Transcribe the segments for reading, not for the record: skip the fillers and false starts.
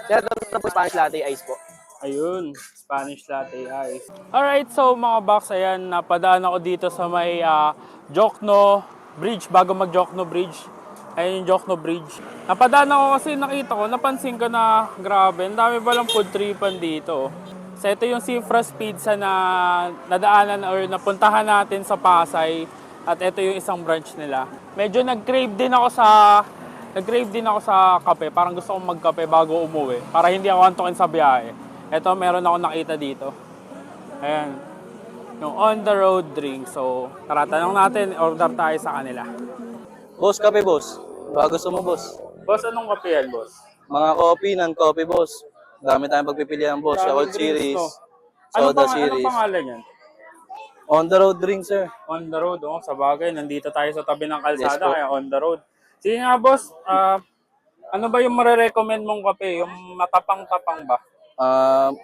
Sir, ito na po Spanish latte ice po. Ayun, Spanish latte ice. Alright, so mga box, ayan, napadaan ako dito sa may Jokno Bridge, bago mag-Jokno Bridge. Ayun yung Jokno Bridge. Napadaan ako kasi nakita ko, napansin ko na grabe, ang dami palang food tripan dito. So ito yung Cifras Pizza na nadaanan or napuntahan natin sa Pasay. At ito yung isang branch nila. Medyo nag-crave din ako sa kape. Parang gusto kong magkape bago umuwi. Para hindi ako antokin sa biyahe. Ito, meron ako nakita dito. Ayan. Yung on the road drink. So, tara, tanong natin, order tayo sa kanila. Boss, kape boss. Baka gusto mo boss. Boss, anong kape yan, boss? Mga coffee, non-coffee boss. Dami tayong pagpipilian boss. Sa Old Series, Soda Anong Series. pangalan yan? On the road drink sir. On the road, oh. Sa bagay, nandito tayo sa tabi ng Yes kalsada, po. kaya on the road. Sige nga, boss. Ano ba yung marirecommend mong kape? Yung matapang-tapang ba?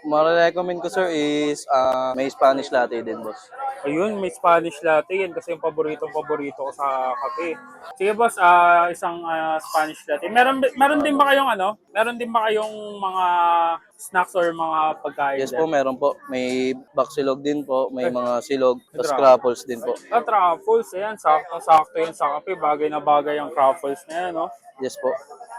Mara-recommend ko sir is may Spanish latte din boss. Ayun, may Spanish latte. Yan kasi yung paborito ko sa kape. Sige boss, isang Spanish latte. Meron din ba kayong Meron din ba kayong mga snacks or mga pagkain? Yes dyan? po, meron po. May baksilog din po, may mga silog, tapos Grabe. crapples din po. Truffles, ayan. Sakto yun sa kape. Bagay na bagay ang truffles na yan, no? Yes po.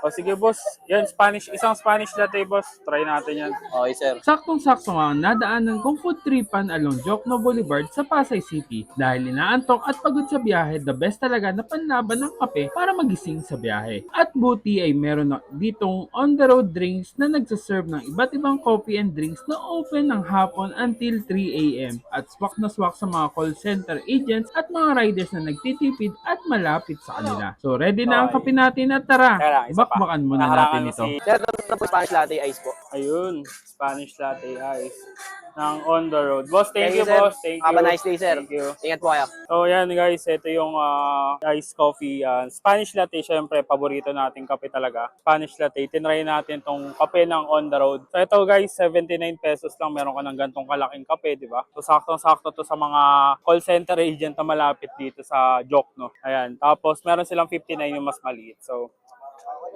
O sige boss, yan, isang Spanish latte boss. Try natin yan. Okay sir. Saktong-sakto nga ang nadaanan kong food tripan along Jokno Boulevard sa Pasay City. Dahil inaantok at pagod sa biyahe, the best talaga na panlaban ng kape para magising sa biyahe. At buti ay meron na ditong on-the-road drinks na nagsaserve ng iba't ibang coffee and drinks na open ng hapon until 3 a.m. At swak na swak sa mga call center agents at mga riders na nagtitipid at malapit sa kanila. So ready na ang kape natin at tara, Kaya lang, isa pa. bakbakan muna Naharangan natin mo ito. Sir, ito na po Spanish latte ice po. Ayun, Spanish latte ice ng on the road. Boss, thank you sir. boss. Thank you. Have a nice day, sir. Thank you. Ingat po kayo. So yan guys, ito yung iced coffee. Spanish latte, syempre, paborito nating kape talaga. Spanish latte, tinry natin tong kape ng on the road. So ito guys, 79 pesos lang meron ka ng gantong kalaking kape, di ba? So saktong-sakto to sa mga call center agent na malapit dito sa Jokno. Ayan, tapos meron silang 59 yung mas maliit. So,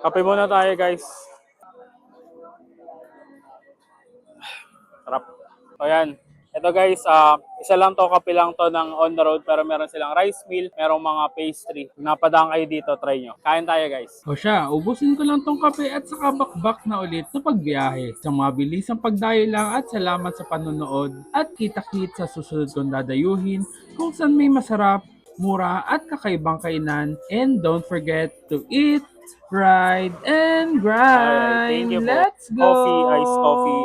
kape muna tayo guys. Sarap. So yan. Ito guys, isa lang to, kape lang to ng on the road, pero meron silang rice meal, merong mga pastry. Kung napadaan kayo dito, try nyo. Kain tayo guys. O siya, ubusin ko lang tong kape at saka bakbak na ulit sa pagbiyahe. Sa mabilisang pagdayo lang at salamat sa panonood at kita-kit sa susunod kong dadayuhin kung saan may masarap, mura at kakaibang kainan. And don't forget to eat, ride, and Alright, thank grind. you po. Let's go! Coffee, iced coffee.